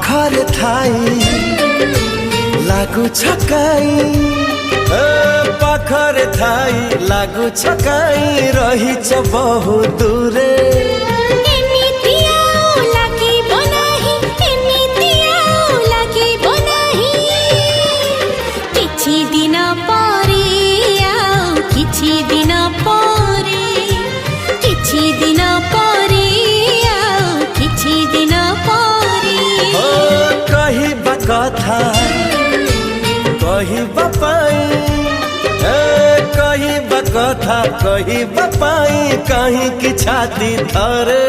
पाखरे थाई लागू छकाई पाखरे थाई लागू छकाई रही बहु दूरे कथा कही बापाई कही कथा कही बापाई कहीं की छाती धरे।